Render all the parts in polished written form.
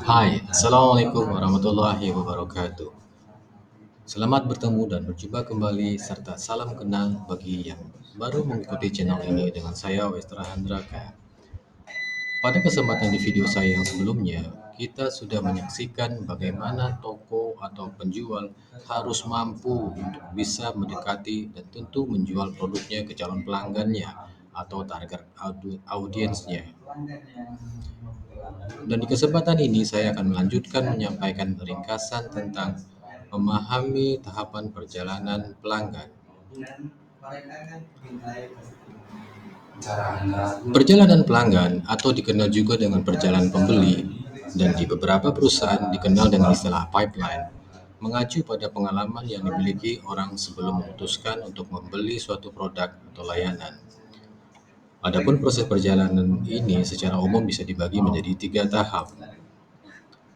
Hai, Assalamualaikum warahmatullahi wabarakatuh. Selamat bertemu dan berjumpa kembali serta salam kenal bagi yang baru mengikuti channel ini dengan saya Westra Handraka. Pada kesempatan di video saya yang sebelumnya, kita sudah menyaksikan bagaimana toko atau penjual harus mampu untuk bisa mendekati dan tentu menjual produknya ke calon pelanggannya atau target audiensnya. Dan di kesempatan ini saya akan melanjutkan menyampaikan ringkasan tentang memahami tahapan perjalanan pelanggan. Perjalanan pelanggan atau dikenal juga dengan perjalanan pembeli dan di beberapa perusahaan dikenal dengan istilah pipeline mengacu pada pengalaman yang dimiliki orang sebelum memutuskan untuk membeli suatu produk atau layanan. Adapun proses perjalanan ini secara umum bisa dibagi menjadi tiga tahap.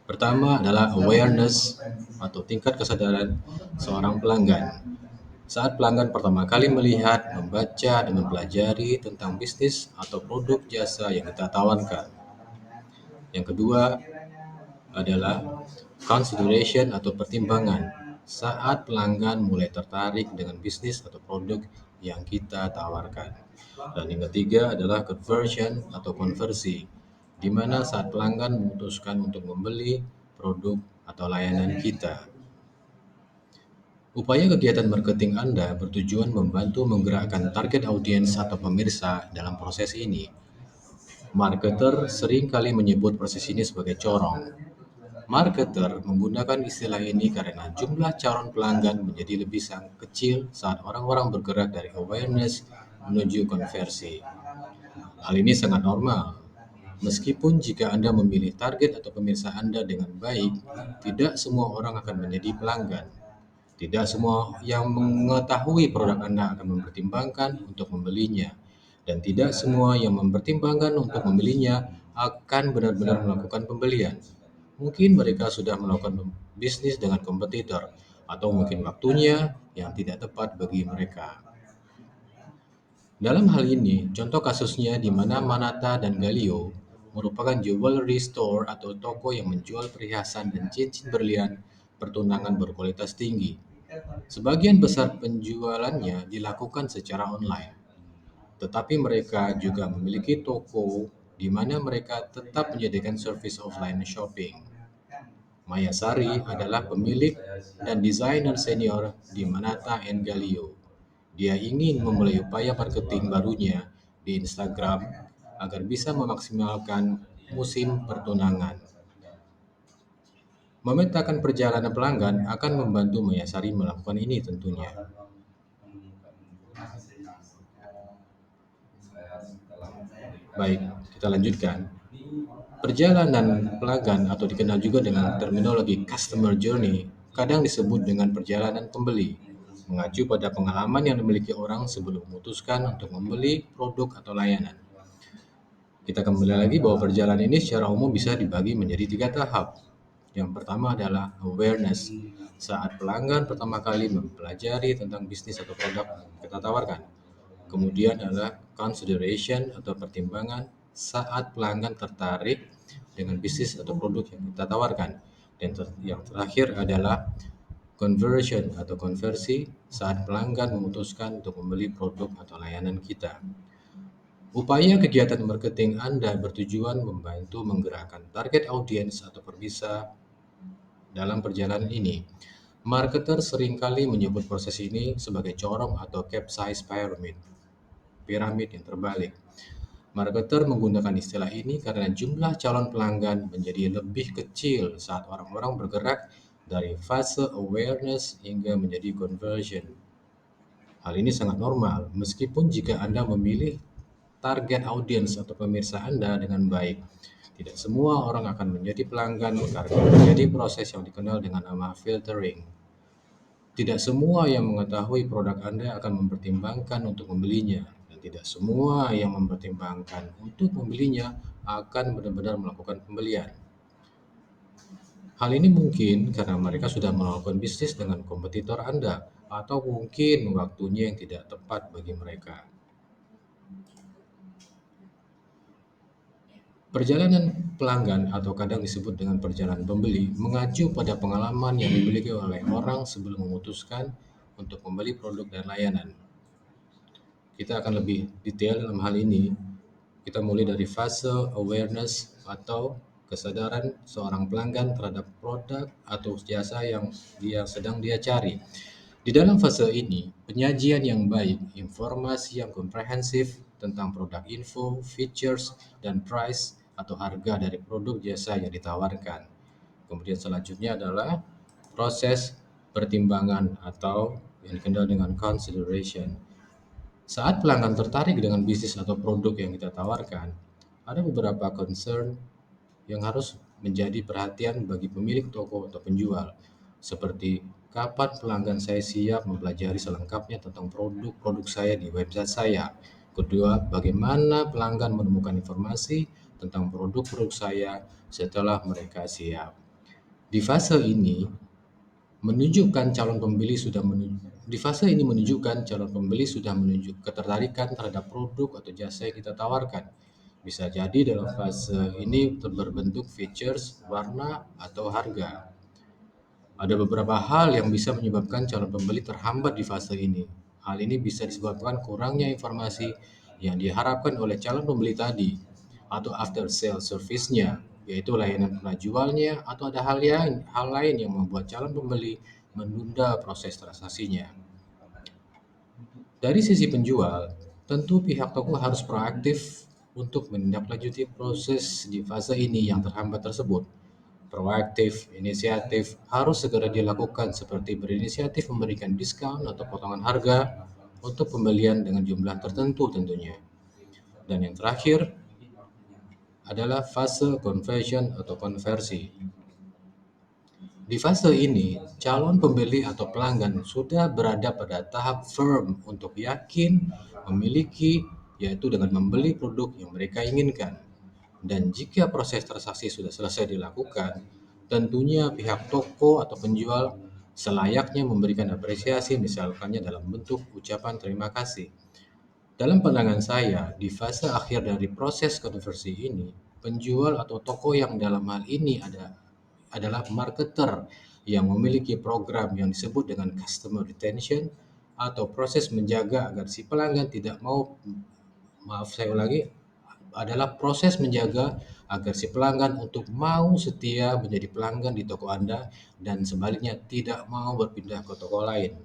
Pertama adalah awareness atau tingkat kesadaran seorang pelanggan. Saat pelanggan pertama kali melihat, membaca, dan mempelajari tentang bisnis atau produk jasa yang kita tawarkan. Yang kedua adalah consideration atau pertimbangan. Saat pelanggan mulai tertarik dengan bisnis atau produk yang kita tawarkan. Dan yang ketiga adalah conversion atau konversi, di mana saat pelanggan memutuskan untuk membeli produk atau layanan kita. Upaya kegiatan marketing Anda bertujuan membantu menggerakkan target audiens atau pemirsa dalam proses ini. Marketer sering kali menyebut proses ini sebagai corong. Marketer menggunakan istilah ini karena jumlah calon pelanggan menjadi lebih sangat kecil saat orang-orang bergerak dari awareness menuju konversi. Hal ini sangat normal. Meskipun jika Anda memilih target atau pemirsa Anda dengan baik, tidak semua orang akan menjadi pelanggan. Tidak semua yang mengetahui produk Anda akan mempertimbangkan untuk membelinya, dan tidak semua yang mempertimbangkan untuk membelinya akan benar-benar melakukan pembelian. Mungkin mereka sudah melakukan bisnis dengan kompetitor, atau mungkin waktunya yang tidak tepat bagi mereka. Dalam hal ini, contoh kasusnya di mana Manata dan Galio merupakan jewelry store atau toko yang menjual perhiasan dan cincin berlian pertunangan berkualitas tinggi. Sebagian besar penjualannya dilakukan secara online, tetapi mereka juga memiliki toko di mana mereka tetap menyediakan service offline shopping. Maya Sari adalah pemilik dan desainer senior di Manata and Galio. Dia ingin memulai upaya marketing barunya di Instagram agar bisa memaksimalkan musim pertunangan. Memetakan perjalanan pelanggan akan membantu Maya Sari melakukan ini tentunya. Baik, kita lanjutkan. Perjalanan pelanggan atau dikenal juga dengan terminologi customer journey kadang disebut dengan perjalanan pembeli, mengacu pada pengalaman yang dimiliki orang sebelum memutuskan untuk membeli produk atau layanan. Kita kembali lagi bahwa perjalanan ini secara umum bisa dibagi menjadi tiga tahap. Yang pertama adalah awareness, saat pelanggan pertama kali mempelajari tentang bisnis atau produk yang kita tawarkan. Kemudian adalah consideration atau pertimbangan saat pelanggan tertarik dengan bisnis atau produk yang kita tawarkan. Dan yang terakhir adalah conversion atau konversi saat pelanggan memutuskan untuk membeli produk atau layanan kita. Upaya kegiatan marketing Anda bertujuan membantu menggerakkan target audiens atau pemirsa dalam perjalanan ini. Marketer seringkali menyebut proses ini sebagai corong atau capsize pyramid, piramid yang terbalik. Marketer menggunakan istilah ini karena jumlah calon pelanggan menjadi lebih kecil saat orang-orang bergerak dari fase awareness hingga menjadi conversion. Hal ini sangat normal, meskipun jika Anda memilih target audiens atau pemirsa Anda dengan baik. Tidak semua orang akan menjadi pelanggan karena terjadi proses yang dikenal dengan nama filtering. Tidak semua yang mengetahui produk Anda akan mempertimbangkan untuk membelinya, dan tidak semua yang mempertimbangkan untuk membelinya akan benar-benar melakukan pembelian. Hal ini mungkin karena mereka sudah melakukan bisnis dengan kompetitor Anda, atau mungkin waktunya yang tidak tepat bagi mereka. Perjalanan pelanggan atau kadang disebut dengan perjalanan pembeli mengacu pada pengalaman yang dimiliki oleh orang sebelum memutuskan untuk membeli produk dan layanan. Kita akan lebih detail dalam hal ini. Kita mulai dari fase awareness atau kesadaran seorang pelanggan terhadap produk atau jasa yang sedang dia cari. Di dalam fase ini, penyajian yang baik, informasi yang komprehensif tentang produk info, features, dan price atau harga dari produk jasa yang ditawarkan. Kemudian selanjutnya adalah proses pertimbangan atau yang dikenal dengan consideration. Saat pelanggan tertarik dengan bisnis atau produk yang kita tawarkan, ada beberapa concern yang harus menjadi perhatian bagi pemilik toko atau penjual, seperti kapan pelanggan saya siap mempelajari selengkapnya tentang produk-produk saya di website saya. Kedua, bagaimana pelanggan menemukan informasi tentang produk-produk saya setelah mereka siap. Di fase ini, menunjukkan calon pembeli sudah di fase ini menunjukkan calon pembeli sudah menunjuk ketertarikan terhadap produk atau jasa yang kita tawarkan. Bisa jadi dalam fase ini berbentuk features, warna, atau harga. Ada beberapa hal yang bisa menyebabkan calon pembeli terhambat di fase ini. Hal ini bisa disebabkan kurangnya informasi yang diharapkan oleh calon pembeli tadi, atau after sale service-nya, yaitu layanan penjualnya, atau ada hal lain yang membuat calon pembeli menunda proses transaksinya. Dari sisi penjual, tentu pihak toko harus proaktif untuk menindaklanjuti proses di fase ini yang terhambat tersebut. Proaktif, inisiatif harus segera dilakukan seperti berinisiatif memberikan diskon atau potongan harga untuk pembelian dengan jumlah tertentu tentunya. Dan yang terakhir adalah fase conversion atau konversi. Di fase ini, calon pembeli atau pelanggan sudah berada pada tahap firm untuk yakin memiliki, yaitu dengan membeli produk yang mereka inginkan. Dan jika proses transaksi sudah selesai dilakukan, tentunya pihak toko atau penjual selayaknya memberikan apresiasi, misalkannya dalam bentuk ucapan terima kasih. Dalam pandangan saya, di fase akhir dari proses konversi ini, penjual atau toko yang dalam hal ini adalah marketer yang memiliki program yang disebut dengan customer retention atau proses menjaga agar si pelanggan tidak mau, maaf saya ulangi, adalah proses menjaga agar si pelanggan untuk mau setia menjadi pelanggan di toko Anda dan sebaliknya tidak mau berpindah ke toko lain.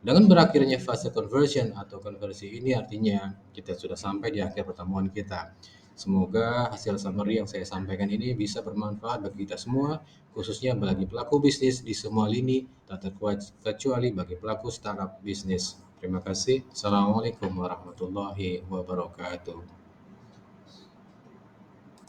Dengan berakhirnya fase conversion atau konversi ini artinya kita sudah sampai di akhir pertemuan kita. Semoga hasil summary yang saya sampaikan ini bisa bermanfaat bagi kita semua, khususnya bagi pelaku bisnis di semua lini, tak terkecuali bagi pelaku startup bisnis. Terima kasih. Assalamualaikum warahmatullahi wabarakatuh.